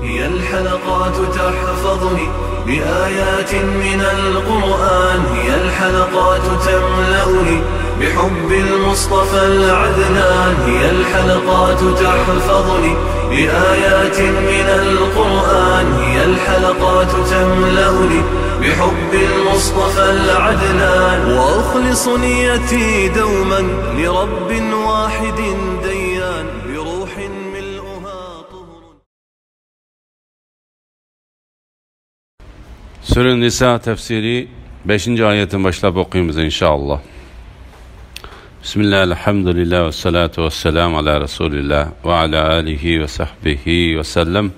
هي الحلقات تحفظني بآيات من القرآن، هي الحلقات تملأني بحب المصطفى العدنان، هي الحلقات تحفظني بآيات من القرآن، هي الحلقات تملأني بحب المصطفى العدنان، وأخلص نيتي دوما لرب واحد ديان بروح ملؤها طهر. Sure Nisa tefsiri 5. ayetin başlayıp okuyumuz inşallah. Bismillah, elhamdülillah ve salatu ve selamu ala Resulillah ve ala alihi ve sahbihi ve sellem.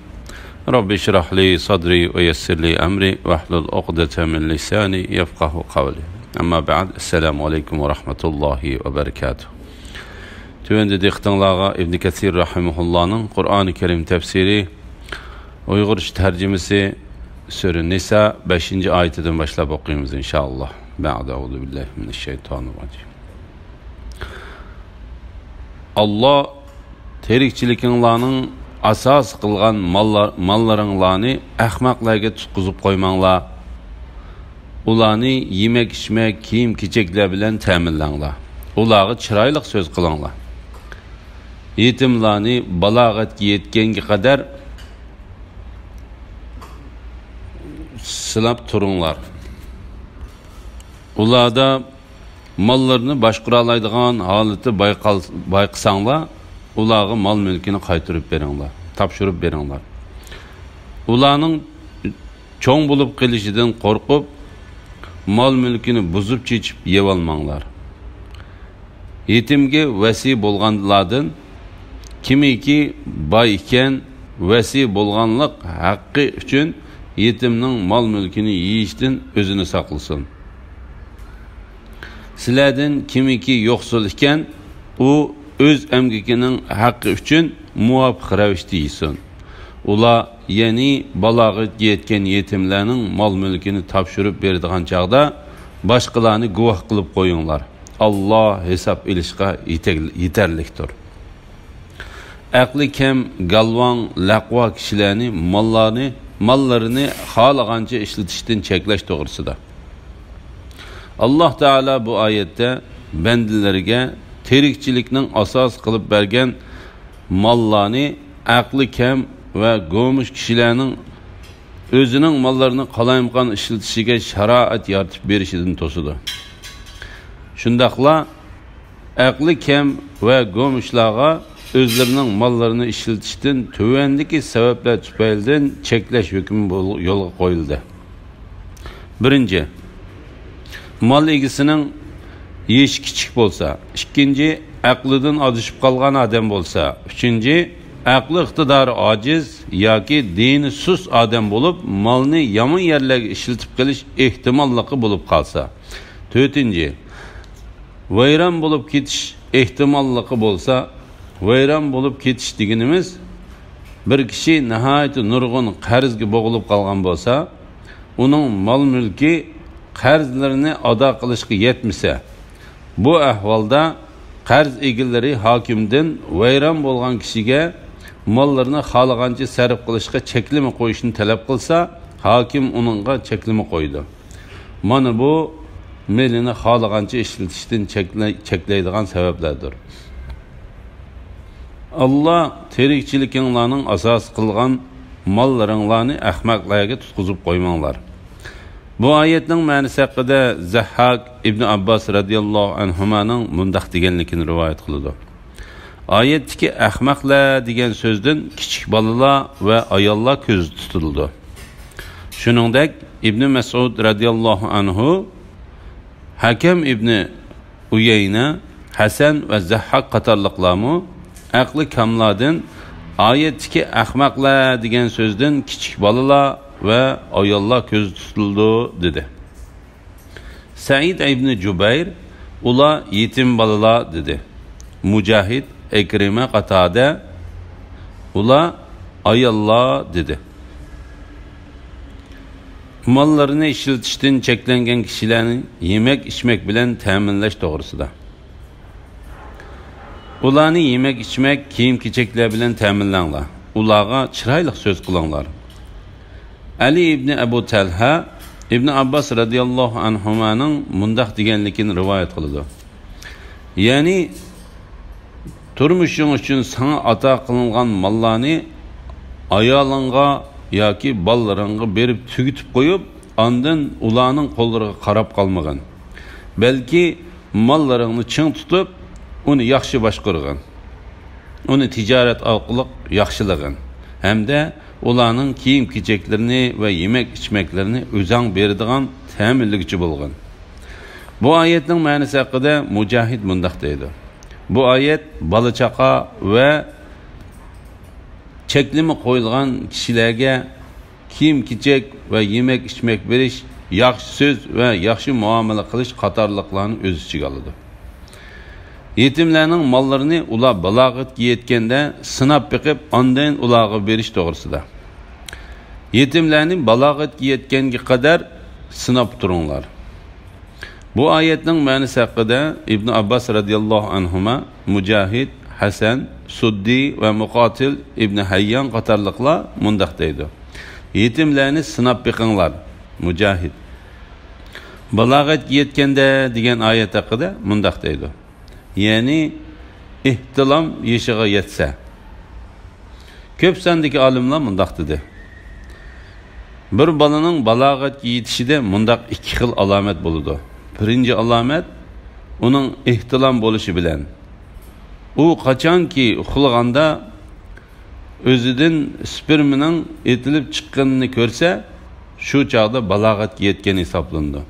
Rabbi şirah li sadri ve yessir li emri ve ahlul uqdete min lisani yefkahu kavli. Amma ba'd, esselamu aleyküm ve rahmetullahi ve berekatuhu. Tüvende diktanlağa İbn Kesir rahimullah'ın Kur'an-ı Kerim tefsiri Uygur tercümesi Sure Nisa 5. ayetinden başlayıp okuyumuz inşallah. Ba'da euzu billahi mineşşeytanirracim. Allah terikçilikinlarning asas qilgan mallaringlarni ahmoqlarga tutqizib qo'ymanglar. Ularni yemek içmek, kiyim kecheklar bilan ta'minlanglar. Ularga chiroyli so'z qilinglar. Yetimlarni balog'atga yetganga qadar silab turinglar. Ularda mallarını boshqara oladigan holati bayqasanglar, ularga mal mulkini qaytarib beringlar, topshirib beringlar. Ularning cho'ng bo'lib qolishidan qo'rqib, mal mulkini buzib chechib yeb olmanglar. Yetimga vasi bo'lganlardan kimiki boy ekan, vasi bo'lganlik haqqi uchun yetimning mal mulkini yeyishdan o'zini saqlasin. Sizlardan kimiki yo'qsul ekan, u o'z emgikining haqqi uchun muvofiq ravishda yesin. Ular, ya'ni balog'atga yetgan yetimlarning mol mulkini topshirib beradigan chaqda boshqalarni guvoh qilib qo'yinglar. Alloh hisob ilishga yetarlikdir. Aqli kam, galvon, laqva kishilarni mallarini xohlagancha ishlatishdan cheklash to'g'risida. Allah Teala bu ayette bendilerine terikçilikning asos qilib bergan mallarni aqli kam va go'mush kishilarning o'zining mallarini qalaymqon ishlatishiga sharoat yaratib berishidan to'sidi. Shundaqla aqli kam va go'mushlarga o'zlarining mallarini ishlatishdan tuvandagi sabablar tufaylidan cheklash hukmi yo'lga qo'yildi. Birinchi, mal egisining yesh kichik bo'lsa, ikkinchi aqlidan adashib qolgan odam bo'lsa, uchinchi aqli iqtidori ojiz yoki dini sus odam bo'lib, malni yomon yerlarga ishlatib qilish ehtimolligi bo'lib qolsa, to'rtinchi vayron bo'lib ketish ehtimolligi bo'lsa, vayron bo'lib ketish deganimiz bir kishi nihoyat nurg'un qarzga bo'g'ilib qolgan bo'lsa, uning mol mulki qarzlarini ado qilishga yetmasa, bu ahvolda qarz egilari hokimdan vayron bo'lgan kishiga mollarini xohlagancha sarf qilishga cheklama qo'yishni talab qilsa, hokim uningga cheklama qo'ydi. Mana bu melini xohlagancha ishlatishdan cheklaydigan sabablardir. Allah terikçilikinlarning asos qilgan mallaringlarni ahmoqlarga tutqizib qo'ymanglar. Bu ayetning ma'nosi haqida Zahhak ibn Abbas radhiyallohu anhumaning mundaq deganligini rivoyat qiladi. Oyatdagi ahmoqlar degan so'zdan kichik bolalar va ayollar ko'z tutildi. Shuningdek, Ibn Mas'ud radhiyallohu anhu, Hakam ibn Uyayna, Hasan va Zahhak qatorliqlarmi aqli kamlardan oyatdagi ahmoqlar degan so'zdan kichik bolalar ve ayollar köz tutuldu dedi. Said ibn Jubayr, ula yetim balalar dedi. Mücahid, Ekrime, Katade, ula ayollar dedi. Mallarını işletişten çeklengen kişilerin yemek içmek bilen teminleş doğrusunda. Ularni yemek içmek, kiyim keçekler bilen teminlanlar. ularga chiroyli so'z qilinglar. Ali ibn Abu Talha ibn Abbas radhiyallohu anhumaning mundaq deganligini rivoyat qiladi. Ya'ni turmushing uchun sana ato qilingan mollarni ayolingga yoki bolalaringga berib tugitib qo'yib, ondan ularning qo'llariga qarab qolmagan. Balki mollaringni ching tutib, uni yaxshi boshqargan. Uni tijorat orqali yaxshilagan. Hamda ularning kiyim-kechaklarini va yemek-ichmaklarini o'zing beradigan ta'minlovchi bo'lgan. Bu oyatning ma'nosi haqida Mujahid mundaq deydi. Bu oyat bola chaqa va cheklimi qo'yilgan kishilarga kiyim-kechak va yemek-ichmak berish, yaxshi so'z va yaxshi muomala qilish qatorliqlarni o'z ichiga oladi. Yetimlarning mollarini ular balog'atga yetganda sinab biqib, ondan ularga berish to'g'risida. Yetimlarning balog'atga yetganga qadar sinab turinglar. Bu oyatning ma'nosi haqida Ibn Abbas radhiyallohu anhuma, Mujahid, Hasan, Suddi va Muqatil ibn Hayyan qatorliqlar mundaq deydi. Yetimlarni sinab biqinglar. Mujahid. Balog'atga yetganda degan oyat haqida mundaq deydi. Ya'ni ihtilom yeshiga yetsa. Ko'p sondagi olimlar mundaq dedi. Bir balaning balog'atga yetishida mundaq ikki xil alomat bo'ladi. Birinchi alomat uning ihtilom bo'lishi bilan. U qachonki uxlaganda o'zidan spermining etilib chiqqanini ko'rsa, shu chaqda balog'atga yetgan hisoblandi.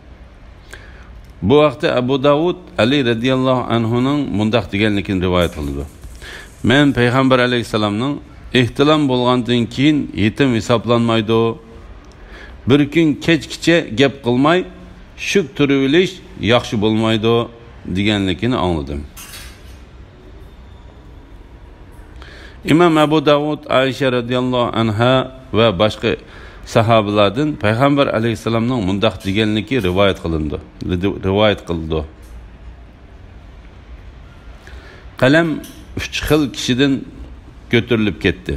Bu vaqtda Abu Davud Ali radhiyallohu anhuning mundaq deganligini rivoyat qildi. Men payg'ambar alayhisalomning ihtilom bo'lgandan keyin yetim hisoblanmaydi. Bir kun kechgacha gap qilmay, shuk turib olish yaxshi bo'lmaydi deganligini angladim. İmam Abu Davud Aisha radhiyallohu anha va boshqa sahobalardan payg'ambar alayhisalomning mundaq deganligi rivoyat qilindi. Qalam 3 xil kishidan ko'tarilib ketdi.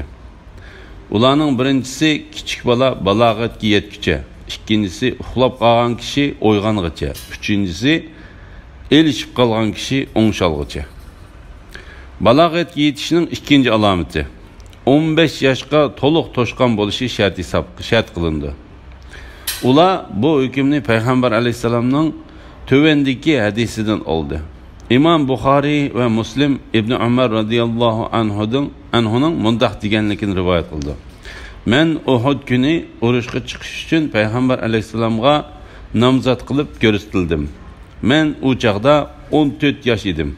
Ularning birinchisi kichik bola balog'atga yetguncha, ikkinchisi uxlab qolgan kishi o'yg'ongacha, uchinchisi elishib qolgan kishi o'ngshalgacha. Balog'atga yetishning ikkinchi alomati 15 yoshga to'liq to'shqan bo'lishi shart qilindi. Ular bu hukmni payg'ambar alayhisalomning tövendagi hadisidan oldi. İmam Buxoriy va Muslim Ibn Umar radhiyallohu anhuning mundaq deganligini rivoyat qildi. Men Uhud kuni urushga chiqish uchun payg'ambar alayhisalomga nomzod qilib ko'rsatildim. Men u chaqda 14 yosh edim.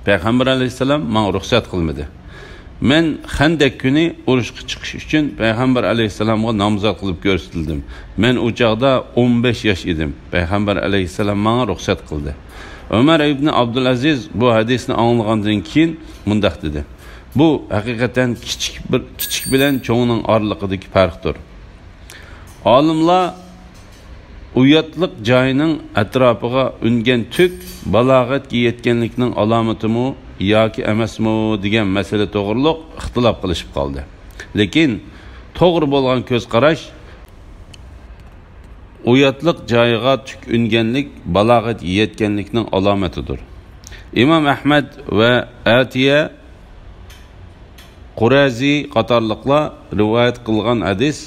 Payg'ambar alayhisalom menga ruxsat qilmadi. Men Xandak kuni urushga chiqish uchun payg'ambar alayhisalomga nomzod qilib ko'rsatildim. Men u chaqda 15 yosh edim. Payg'ambar alayhisalom menga ruxsat qildi. Ömer ibn Abdulaziz bu hadisni anglagandan keyin mundaq dedi. Bu haqiqatan kichik bilan cho'ngning oraliqidagi farqdir. Olimlar uyatliq joyining atrofiga ungan tuk balog'atga yetganlikning alomatimi yoki emasmi degan masala to'g'riliq ixtilof qilishib qoldi. Lekin to'g'ri bo'lgan ko'z qarash uyatliq joyiga tuk unganlik balog'at yetganlikning alomatidir. İmam Ahmad va Atiya Qurazi qatorliqlar rivoyat qilgan hadis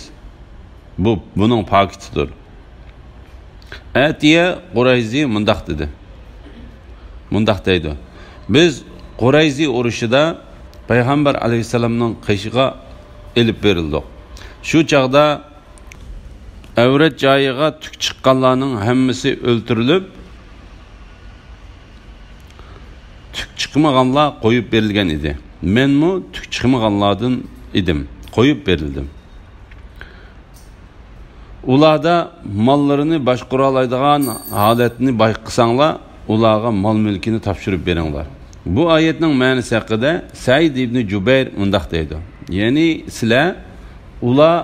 buning pakitidir. Atiya Qurayzi mundaq dedi. Mundaq deydi. Biz Qurayzi urushida payg'ambar alayhisalomning qishig'a elib berildik. Shu chaqda avrat joyiga tuk chiqqanlarning hammasi o'ltirilib, tuk chiqmaganlar qo'yib berilgan edi. Menmi tuk chiqmaganlardan edim, qo'yib berildim. Ularda mollarini boshqara oladigan holatni bayqasanglar, ularga mol mulkini topshirib beringlar. Bu oyatning ma'nosi haqida Said ibn Jubayr mundaq deydi. Ya'ni sizlar ular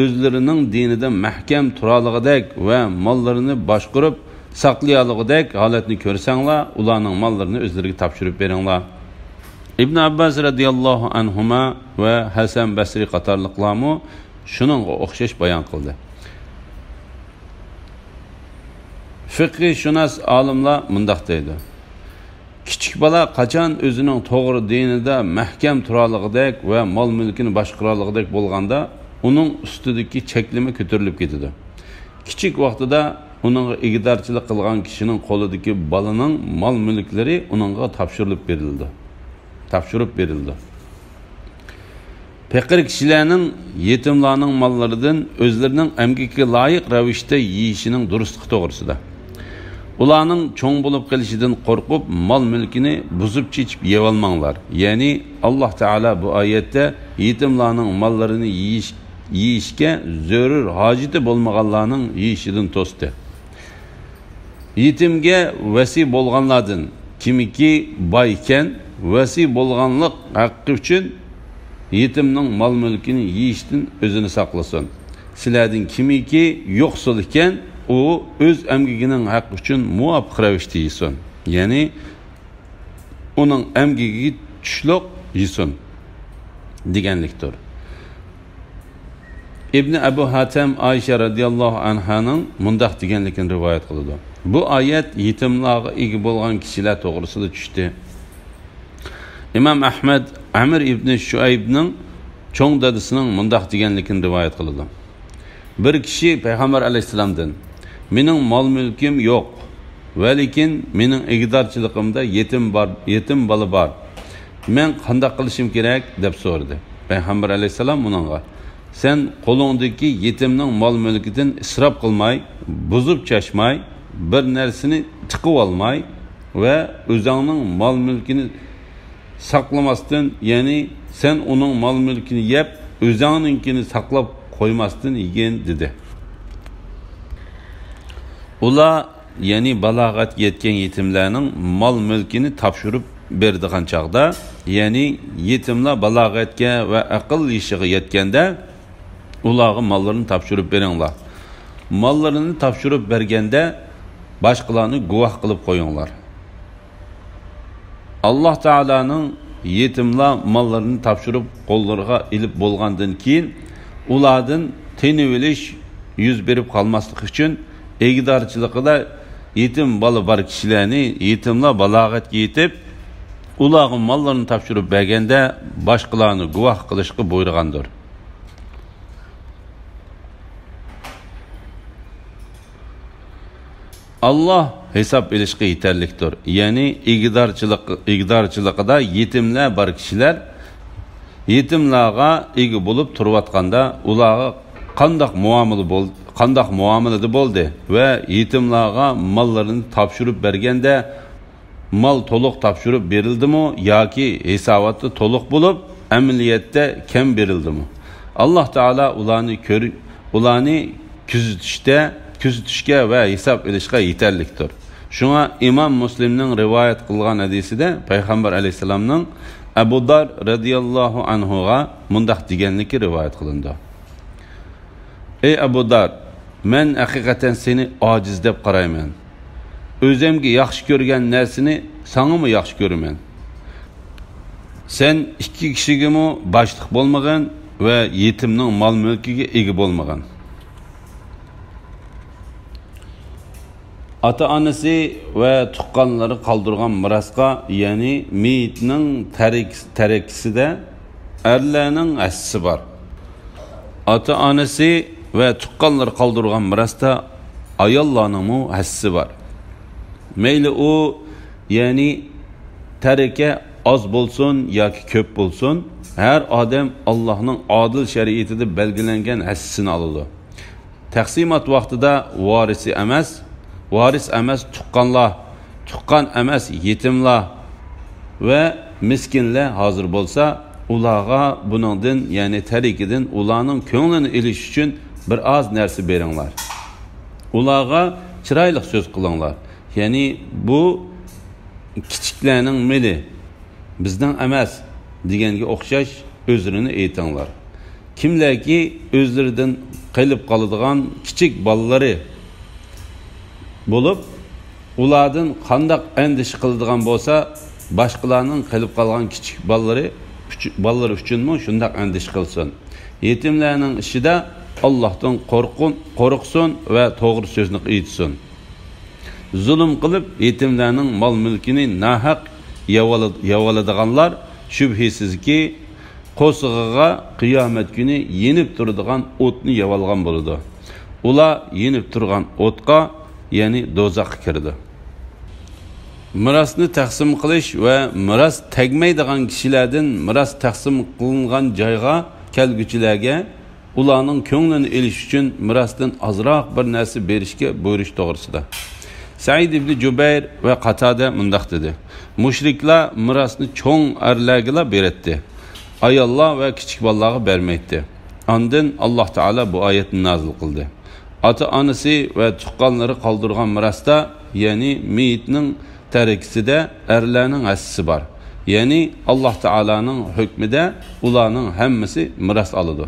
o'zlarining dinida mahkam turarligidek va mollarini boshqarib saqlayolligidek holatni ko'rsanglar, ularning mollarini o'zlariga topshirib beringlar. İbn Abbas radıyallahu anhuma ve Hasan Basri qatorliqlarmi shuningga o'xshash bayon qildi. Fiqh shunas olimlar mundaq deydi. Kichik bola qachon o'zining to'g'ri dinida mahkam turarligidek va mol mulkini boshqararligidek bo'lganda, uning ustidagi cheklama ko'tarilib ketadi. Kichik vaqtida uning igdorchilik qilgan kishining qo'lidagi bolaning mol mulklari uningga topshirib berildi. Faqir kishilarning yetimlarning mollaridan o'zlarining emgiga loyiq ravishda yeyishining durustligi to'g'risida. Ularning cho'ng bo'lib qolishidan qo'rqib, mol mulkini buzib chechib yevolmanglar. Ya'ni Alloh taolo bu oyatda yetimlarning mollarini yeyishga zarur hojati bo'lmaganlarning yeyishidan to'sdi. Yetimga vasi bo'lganlardan kimiki boy ekan, vasi bo'lganlik haqqi uchun yetimning mol mulkini yeyishdan o'zini saqlasin. Sizlardan kimiki yo'qsul ekan, u o'z amgigining haqqi uchun muvofiq ravishda yesin. Ya'ni uning amgigiga tushliq yesin deganlikdir. İbn Abu Hatim Ayşe radıyallahu anhaning mundaq deganligini rivoyat qildi. Bu oyat yetimlarga ega bo'lgan kishilar to'g'risida tushdi. İmam Ahmed Amr ibn Shuaybning cho'ng dadasining mundaq deganligini rivoyat qildi. Bir kishi payg'ambar alayhisalomdan mening mol mulkim yo'q, va lekin mening igdorchiligimda yetim bola bor. Men qanday qilishim kerak deb so'radi. Payg'ambar alayhisalom uningga sen qo'lingdagi yetimning mol mulkidan isrof qilmay, buzib chashmay, bir narsani tiqib olmay va o'zingning mol mulkini saqlamasdan, ya'ni sen uning mol mulkini yeb, o'zingninkini saqlab qo'ymasdan yegin dedi. Ular ya'ni balog'atga yetgan yetimlarning mol mulkini topshirib berdigan chaqda, ya'ni yetimlar balog'atga va aql yoshiga yetganda ularga mollarini topshirib beringlar. Mollarini topshirib berganda boshqalarni guvoh qilib qo'yinglar. Alloh taolaning yetimlar mollarini topshirib qo'llariga ilib bo'lgandan keyin ulardan tenivilish yuz berib qolmaslik uchun egdorchiligida yetim bola bor kishilarni yetimlar balog'atga yetib ularga mollarini topshirib berganda boshqalarni guvoh qilishga buyurgandir. Allah hesap ilişki yeterliktir. Yani igdorchiligida yetimlar bor kishilar yetimlarga ega bo'lib turayotganda ularga qanday muomalada bo'ldi va yetimlarga mollarini topshirib berganda mol to'liq topshirib berildimi yoki hisoboti to'liq bo'lib amaliyotda kam berildimi? Alloh taolo ularni kuzatishga va hisob ilishga yetarlikdir. Shunga İmam Muslimning rivoyat qilgan hadisida payg'ambar alayhisalomning Abu Dar radhiyallohu anhuga mundaq deganligi rivoyat qilindi. Ey Abu Dar, men haqiqatan seni ojiz deb qarayman. O'zimga yaxshi ko'rgan narsani sanami yaxshi ko'raman. Sen ikki kishigami boshliq bo'lmagan va yetimning mol mulkiga ega bo'lmagan. Ata-onasi va tuqqanlari qoldirgan mirosga, ya'ni meyitning tarakisida erlarning hissasi bor. Ata-onasi va tuqqanlari qoldirgan mirosda ayollarning hissasi bor. Meyli u, ya'ni tarika az bo'lsin yoki ko'p bo'lsin, har odam Allohning adil shariatida belgilangan hissasini oladi. Taqsimot vaqtida varis emas tuqqan emas yetimlar ve miskinlar hazır bolsa ularga buningdan, ya'ni tarikidan ularning ko'nglini ilish uchun bir az narsa beringlar. Ularga chiroyli so'z qilinglar. Ya'ni bu kichiklarning mili bizdan emas deganga o'xshash o'zlarini aytinglar. Kimlarki o'zlaridan qilib qoladigan kichik bolalari bo'lib, ulardan qanday endish qiladigan bo'lsa, boshqalarning qilib qolgan kichik ballar uchunmi shunday andish qilsin. Yetimlarning ishida Allohdan qo'rqsin va to'g'ri so'zni aytsin. Zulm qilib yetimlarning mol mulkini nahaq yavaladiganlar shubhisizki qo'sig'iga qiyomat kuni yenib turadigan o'tni yavalgan bo'ladi. Ular yenib turgan o'tqa, ya'ni do'zaxga kirdi. Mirasni taqsim qilish va miras tegmaydigan kishilardan miras taqsim qilingan joyga kelguchilarga ularning ko'nglini elish uchun mirasdan azroq bir narsa berishga buyurish to'g'risida. Said ibn Jubayr va Qatada mundaq dedi: Mushriklar mirasni cho'ng arlarga beradi. Ayollar va kichik bolalarga bermaydi. Ondan Alloh taolo bu oyatni nozil qildi. Ota-onasi va tuqqanlari qoldirgan mirasda, ya'ni meyitning tarikisida erlarning hassisi bor. Ya'ni Alloh taolaning hukmida ularning hammasi miras oladi.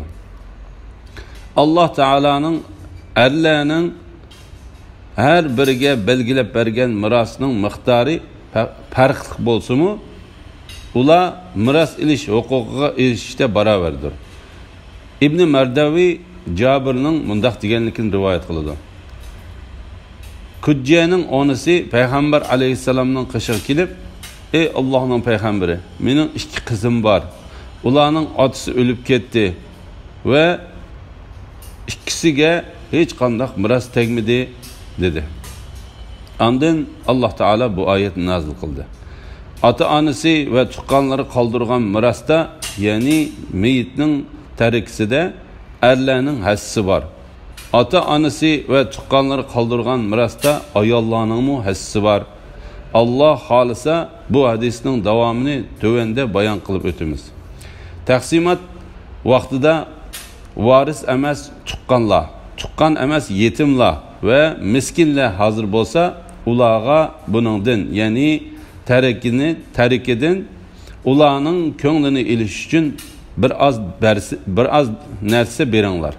Alloh taolaning erlarning har biriga belgilab bergan mirasning miqdori farqli bo'lsa-mu, ular miras ilish huquqiga erishishda barobardir. Ibn Mardaviy Jabirning mundaq deganligini rivoyat qiladi. Kujjaning onasi payg'ambar alayhisalomning qishig'iga kelib, "Ey Allohning payg'ambari, mening ikki qizim bor. Ularning otasi o'lib ketdi va ikkisiga hech qanday miras tegmadi" dedi. Ondan Alloh taolo bu oyatni nozil qildi. Ota-onasi va tuqqanlari qoldirgan mirasda, ya'ni meyitning tarikisida erlarning hassisi bor. Ota-onasi va tuqqanlari qoldirgan mirasda ayollarning mu hassisi bor. Alloh xolisa bu hadisning davomini tövende bayon qilib o'tamiz. Taqsimot vaqtida varis emas tuqqanlar, tuqqan emas yetimlar ve miskinler hazır bolsa ulağa bunundan, yani tarikeden ulağının köңlini iliş için bir az nerse berenler.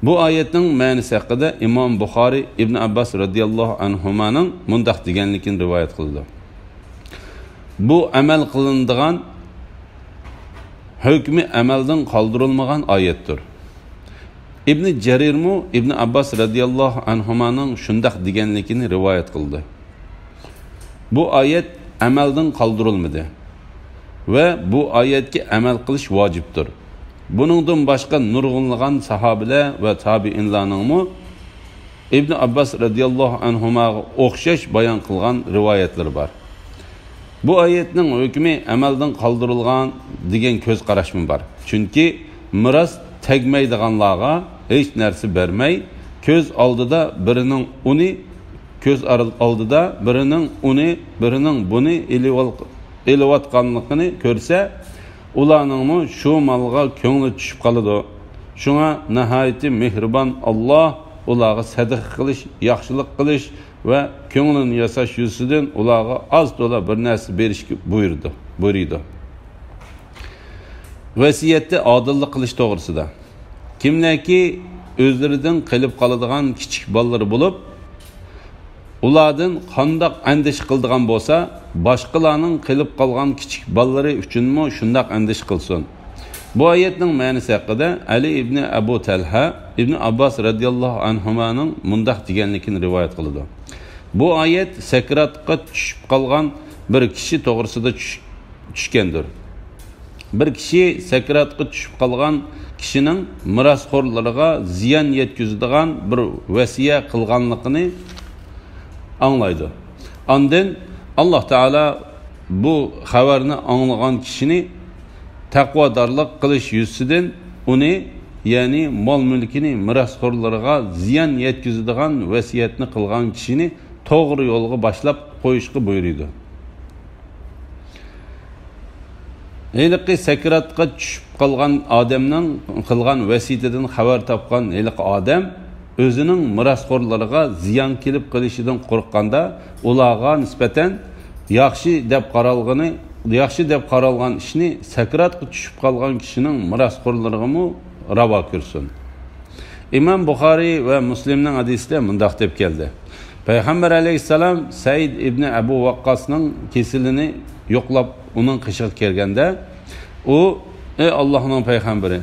Bu ayetin manisi hakkında İmam Bukhari İbn Abbas radıyallahu anhumanın mundaq deganligini rivayet kıldı. Bu amel kılındığan hükmü amelden kaldırılmagan ayettir. İbn Cerirmu İbn Abbas radıyallahu anhumanın şundaq deganligini rivayet kıldı. Bu ayet amelden kaldırılmadı ve bu ayetki amel kılış vaciptir. Bunundan başka nurg'unlagan sahabeler ve tabiinlarning mu İbn Abbas radıyallahu anhumaga o'xshash bayon qilgan rivoyatlar bor. Bu ayetning hukmi amaldan qoldirilgan degan ko'z qarashim bor. Chunki miras tegmaydiganlarga hech narsa bermay, ko'z oldida birining birining buni eliyotganligini ko'rsa, ularning mu shu malga ko'ngli tushib qoladi. Shunga nihoyatda mehribon Alloh ularga sadaqa qilish, yaxshilik qilish va ko'nglini yasash yuzidan ularga az to'la bir narsa berishga buyurdi. Vasiyatda odillik qilish to'g'risida. Kimlarki o'zlaridan qilib qoladigan kichik bolalar bo'lib, ulardan qandoq andish qildigan bo'lsa, boshqalarning qilib qolgan kichik bolalari uchunmi shundoq andish qilsin. Bu oyatning ma'nosi haqida Ali ibn Abu Talha ibn Abbas radıyallahu anhumanın mundaq deganligini rivoyat qiladi. Bu oyat sakratga tushib qolgan bir kishi to'g'risida tushgandir. Bir kishi sakratga tushib qolgan kishining mirosxo'rlariga ziyon yetkazadigan bir vasiya qilganligini anglaydi. Ondan Alloh taolo bu xabarni anglagan kishini taqvodorlik qilish yuzidan uni, ya'ni mol mulkini mirosxo'rlariga ziyon yetkazadigan vasiyatni qilgan kishini to'g'ri yo'lga boshlab qo'yishga buyurdi. Heliqi sakratga tushib qolgan odamning qilgan vasiyatidan xabar topgan heliqi odam o'zining mirosxo'rlariga ziyon kelib qilishidan qo'rqqanda ularga nisbatan yaxshi deb qaralgan ishni sakratga tushib qolgan kishining mirosxo'rlariga mu ravo ko'rsin. İmam Bukhari ve Müslim'nin hadisinde mundaq deb keldi. Peygamber aleyhisselam Said ibn Abu Waqqas'ның kesilini yo'qlab uning qishig'i kelganda u ey Allohning payg'ambari,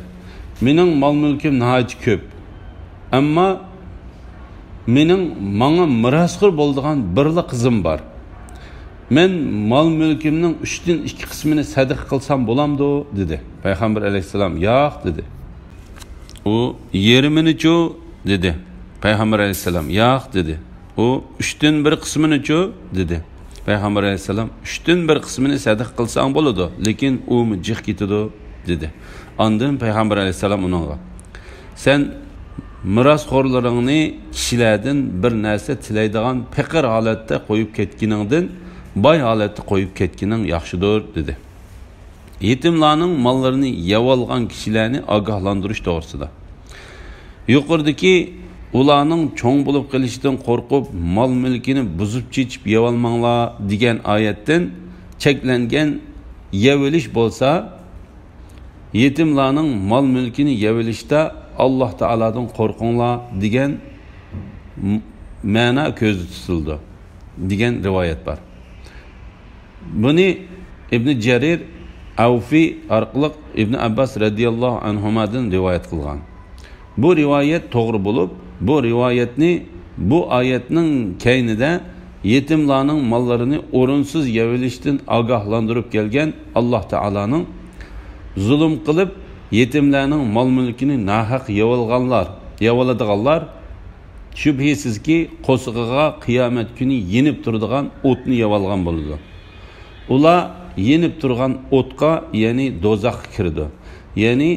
mening mol mulkim nihoyat ko'p, ammo mening menga mirosxo'r bo'ladigan birli qizim bor. Men mol mulkimning 3dan 2 qismini sadaqa qilsam bo'lamdi dedi. Payg'ambar alayhisalom yo'q dedi. U yarmini-chu dedi. Payg'ambar alayhisalom yo'q dedi. U 3dan 1 qismini-chu dedi. Payg'ambar alayhisalom 3dan 1 qismini sadaqa qilsang bo'ladi, lekin u mijih ketadi dedi. Ondan Payg'ambar alayhisalom uningga sen mirosxo'rlaringni kishilardan bir narsa tilaydigan faqir holatda qo'yib ketganingdan boy holatda qo'yib ketganing yaxshidir dedi. Yetimlarning mollarini yeb olgan kishilarni ogohlantirish to'g'risida. Yuqoridagi ularning cho'ng bo'lib qolishidan qo'rqib mol mulkini buzib chechib yeb olmanglar degan oyatdan cheklangan yevilish bo'lsa, yetimlarning mol mulkini yevilishda Allah Teala'dan qo'rqinglar degan ma'no ko'zda tutildi degan rivoyat bor. Buni Ibn Jarir Avfi orqali Ibn Abbas radhiyallohu anhumadan rivoyat qilgan. Bu rivoyat to'g'ri bo'lib, bu rivoyatni bu oyatning keynida yetimlarning mollarini o'rinsiz yevilishdan ogohlantirib kelgan Alloh taolaning zulm qilib yetimlarning mol mulkini nahaq yevoladiganlar shubhisizki qo'sig'iga qiyomat kuni yenib turadigan o'tni yevolgan bo'ladi. Ular yenib turgan o'tqa, ya'ni do'zaxga kirdi. Ya'ni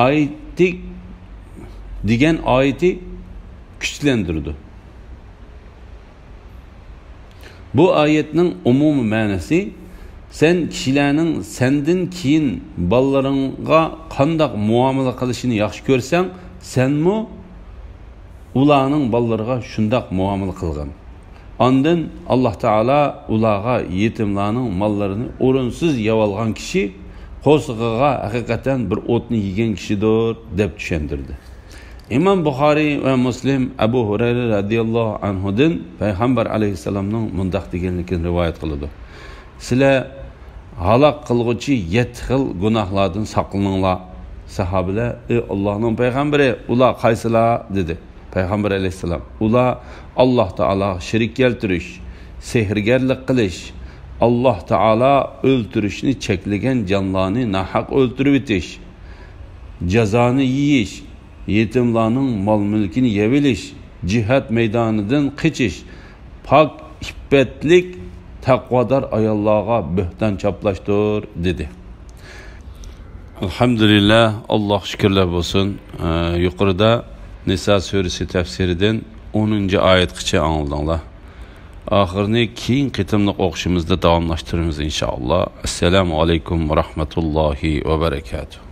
oyati degan oyati kuchlantirdi. Bu oyatning umumiy ma'nosi sen kishilarning sendan keyin bolalaringga qanday muomala qilishini yaxshi ko'rsang, senmi ularning bolalariga shunday muomala qilgan. Ondan Alloh taolo ularga yetimlarning mollarini o'rinsiz yeb olgan kishi qo'sig'iga haqiqatan bir o'tni yegan kishidir deb tushuntirdi. İmam Buxoriy va Muslim Abu Hurayra radhiyallohu anhudan Payg'ambar alayhisalomning mundaq deganligini rivoyat qiladi. Sizlar halok qilg'uchi 7 xil gunohlardan saqlaninglar. Sahobalar, ey Allohning payg'ambari, ular qaysilar dedi. Payg'ambar alayhisalom, ular Alloh taolo shirik keltirish, sehrgarlik qilish, Alloh taolo o'ltirishni cheklagan jonlarni nahaq o'ltirib etish, jazoni yeyish, yetimlarning mol mulkini yevilish, jihad maydonidan qichish, pok iffetlik taqvodor ayollarga bo'hton chaplashdir dedi. Alhamdulillah, Alloh shukrlar bo'lsin. Yuqorida Nisa surasi tafsiridan 10-oyatgacha angladinglar. Oxirini keyin qitimliq o'qishimizda davomlashtiramiz inshaalloh. Assalomu alaykum va rahmatullohi va barakatuh.